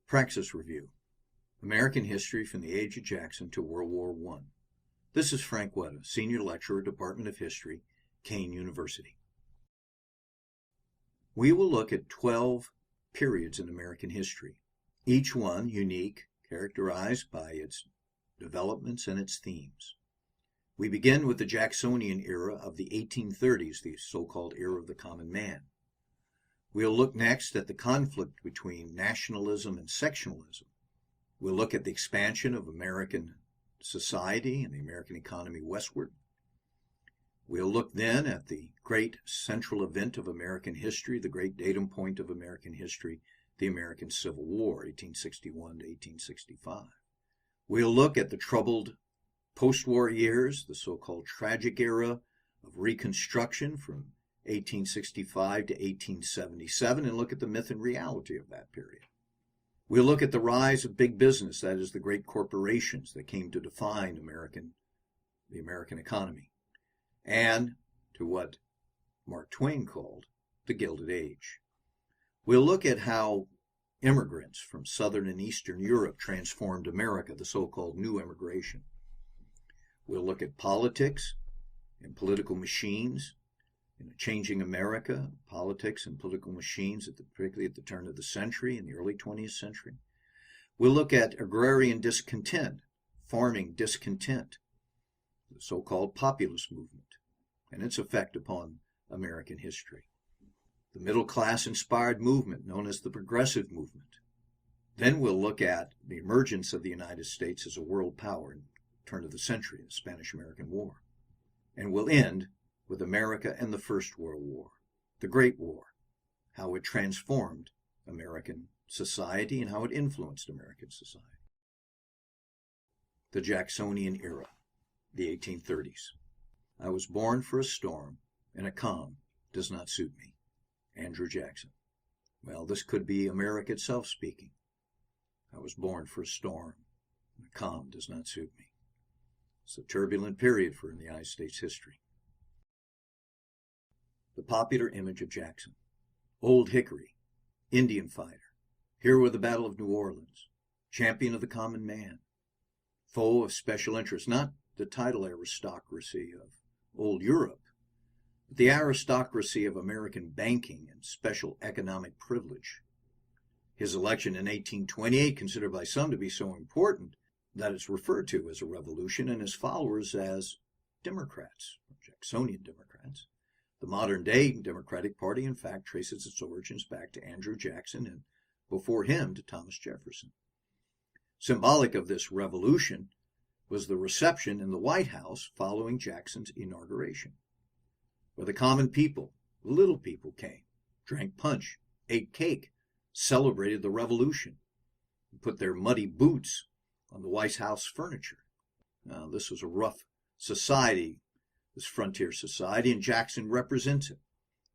Praxis Review, American History from the Age of Jackson to World War I. This is Frank Wetta, Senior Lecturer, Department of History, Kean University. We will look at 12 periods in American history, each one unique, characterized by its developments and its themes. We begin with the Jacksonian era of the 1830s, the so-called era of the common man. We'll look next at the conflict between nationalism and sectionalism. We'll look at the expansion of American society and the American economy westward. We'll look then at the great central event of American history, the great datum point of American history, the American Civil War, 1861 to 1865. We'll look at the troubled post-war years, the so-called tragic era of Reconstruction from 1865 to 1877, and look at the myth and reality of that period. We'll look at the rise of big business, that is, the great corporations that came to define the American economy, and to what Mark Twain called the Gilded Age. We'll look at how immigrants from Southern and Eastern Europe transformed America, the so-called new immigration. We'll look at politics and political machines in a changing America, politics and political machines, particularly at the turn of the century, in the early 20th century. We'll look at agrarian discontent, farming discontent, the so-called populist movement, and its effect upon American history. The middle-class-inspired movement known as the Progressive Movement. Then we'll look at the emergence of the United States as a world power in the turn of the century, the Spanish-American War. And we'll end with America and the First World War, the Great War, how it transformed American society and how it influenced American society. The Jacksonian Era, the 1830s. I was born for a storm, and a calm does not suit me. Andrew Jackson. Well, this could be America itself speaking. I was born for a storm, and a calm does not suit me. It's a turbulent period for the United States history. The popular image of Jackson. Old Hickory, Indian fighter, hero of the Battle of New Orleans, champion of the common man, foe of special interest, not the title aristocracy of old Europe, but the aristocracy of American banking and special economic privilege. His election in 1828, considered by some to be so important that it's referred to as a revolution, and his followers as Democrats, Jacksonian Democrats. The modern-day Democratic Party, in fact, traces its origins back to Andrew Jackson and, before him, to Thomas Jefferson. Symbolic of this revolution was the reception in the White House following Jackson's inauguration, where the common people, the little people, came, drank punch, ate cake, celebrated the revolution, and put their muddy boots on the White House furniture. Now, this was a rough society, this frontier society, and Jackson represents it.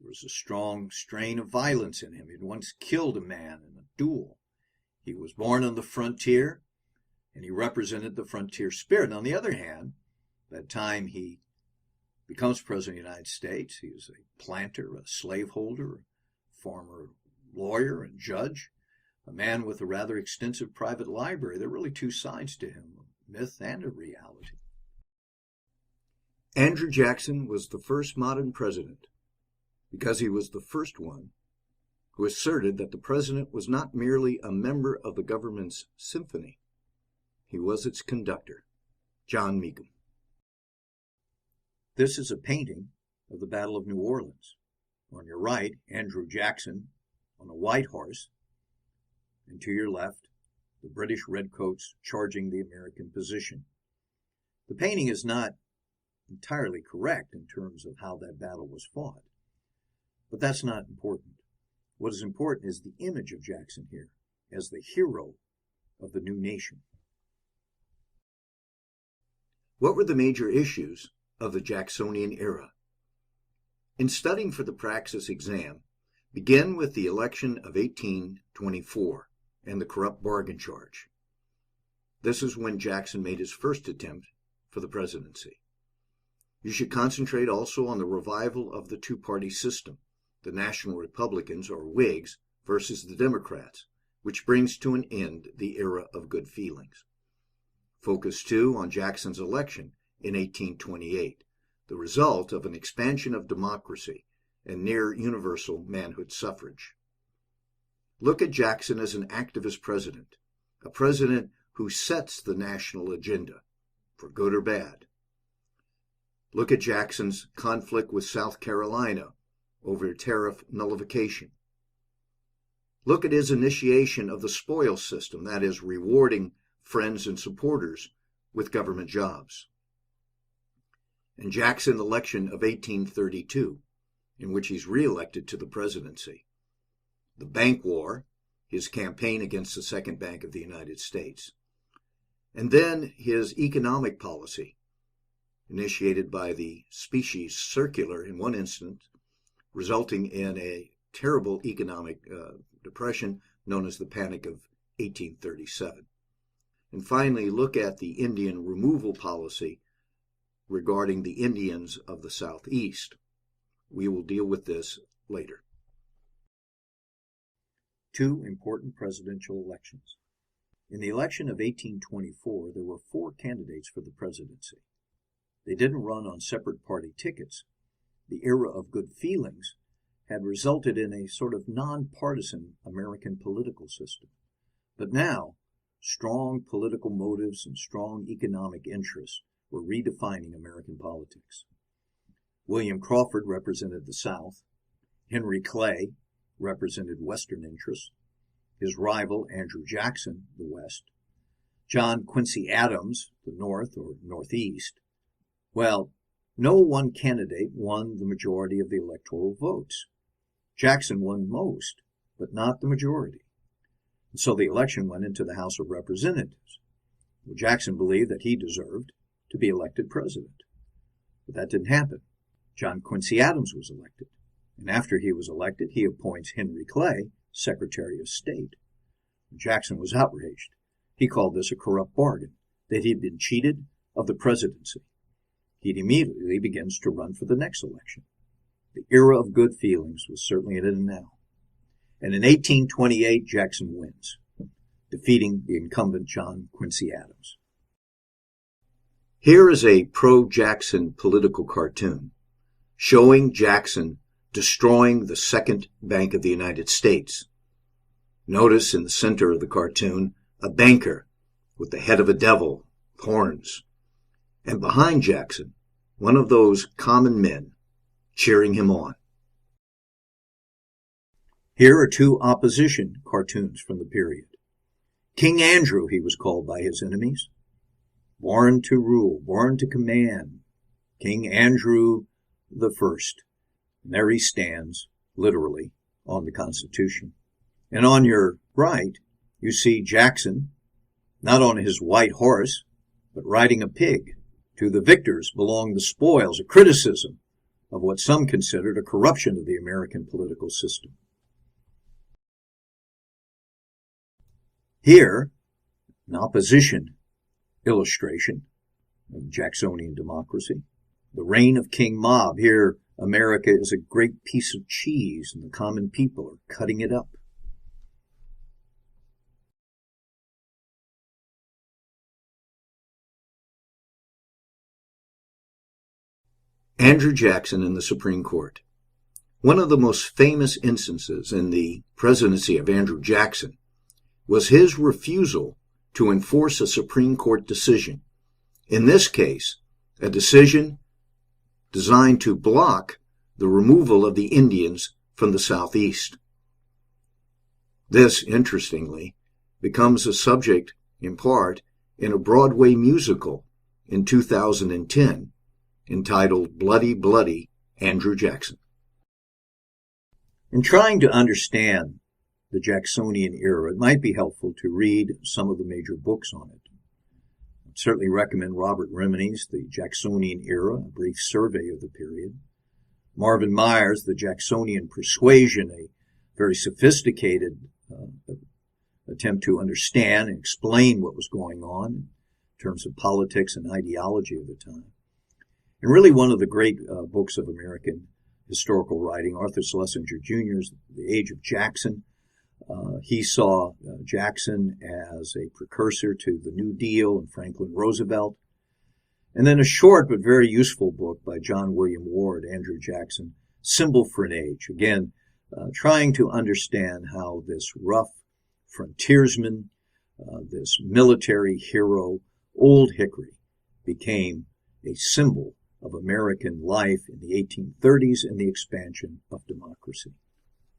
There was a strong strain of violence in him. He had once killed a man in a duel. He was born on the frontier, and he represented the frontier spirit. And on the other hand, by the time he becomes President of the United States, he was a planter, a slaveholder, a former lawyer and judge, a man with a rather extensive private library. There are really two sides to him, a myth and a reality. Andrew Jackson was the first modern president because he was the first one who asserted that the president was not merely a member of the government's symphony. He was its conductor. John Meekum. This is a painting of the Battle of New Orleans. On your right, Andrew Jackson on a white horse, and to your left, the British redcoats charging the American position. The painting is not entirely correct in terms of how that battle was fought, but that's not important. What is important is the image of Jackson here as the hero of the new nation. What were the major issues of the Jacksonian era? In studying for the Praxis exam, begin with the election of 1824 and the corrupt bargain charge. This is when Jackson made his first attempt for the presidency. You should concentrate also on the revival of the two-party system, the National Republicans, or Whigs, versus the Democrats, which brings to an end the era of good feelings. Focus 2 on Jackson's election in 1828, the result of an expansion of democracy and near universal manhood suffrage. Look at Jackson as an activist president, a president who sets the national agenda, for good or bad. Look at Jackson's conflict with South Carolina over tariff nullification. Look at his initiation of the spoil system, that is, rewarding friends and supporters with government jobs. And Jackson's election of 1832, in which he's reelected to the presidency. The bank war, his campaign against the Second Bank of the United States. And then his economic policy, initiated by the Species Circular in one instance, resulting in a terrible economic depression known as the Panic of 1837. And finally, look at the Indian removal policy regarding the Indians of the Southeast. We will deal with this later. Two important presidential elections. In the election of 1824, there were 4 candidates for the presidency. They didn't run on separate party tickets. The era of good feelings had resulted in a sort of nonpartisan American political system. But now, strong political motives and strong economic interests were redefining American politics. William Crawford represented the South. Henry Clay represented Western interests. His rival, Andrew Jackson, the West. John Quincy Adams, the North or Northeast. Well, no one candidate won the majority of the electoral votes. Jackson won most, but not the majority. And so the election went into the House of Representatives. Well, Jackson believed that he deserved to be elected president. But that didn't happen. John Quincy Adams was elected. And after he was elected, he appoints Henry Clay Secretary of State. Jackson was outraged. He called this a corrupt bargain, that he'd been cheated of the presidency. He immediately begins to run for the next election. The era of good feelings was certainly at an end now. And in 1828, Jackson wins, defeating the incumbent John Quincy Adams. Here is a pro-Jackson political cartoon showing Jackson destroying the Second Bank of the United States. Notice in the center of the cartoon a banker with the head of a devil, horns, and behind Jackson, one of those common men cheering him on. Here are 2 opposition cartoons from the period. King Andrew, he was called by his enemies. Born to rule, born to command. King Andrew the First. And there he stands, literally, on the Constitution. And on your right, you see Jackson, not on his white horse, but riding a pig. To the victors belong the spoils, a criticism of what some considered a corruption of the American political system. Here, an opposition illustration of Jacksonian democracy. The reign of King Mob. Here, America is a great piece of cheese, and the common people are cutting it up. Andrew Jackson in the Supreme Court. One of the most famous instances in the presidency of Andrew Jackson was his refusal to enforce a Supreme Court decision. In this case, a decision designed to block the removal of the Indians from the Southeast. This, interestingly, becomes a subject, in part, in a Broadway musical in 2010 entitled Bloody, Bloody Andrew Jackson. In trying to understand the Jacksonian era, it might be helpful to read some of the major books on it. I'd certainly recommend Robert Rimini's The Jacksonian Era, a brief survey of the period. Marvin Myers' The Jacksonian Persuasion, a very sophisticated attempt to understand and explain what was going on in terms of politics and ideology of the time. And really one of the great books of American historical writing, Arthur Schlesinger Jr.'s The Age of Jackson, He saw Jackson as a precursor to the New Deal and Franklin Roosevelt. And then a short but very useful book by John William Ward, Andrew Jackson, Symbol for an Age. Again, trying to understand how this rough frontiersman, this military hero, Old Hickory, became a symbol of American life in the 1830s and the expansion of democracy.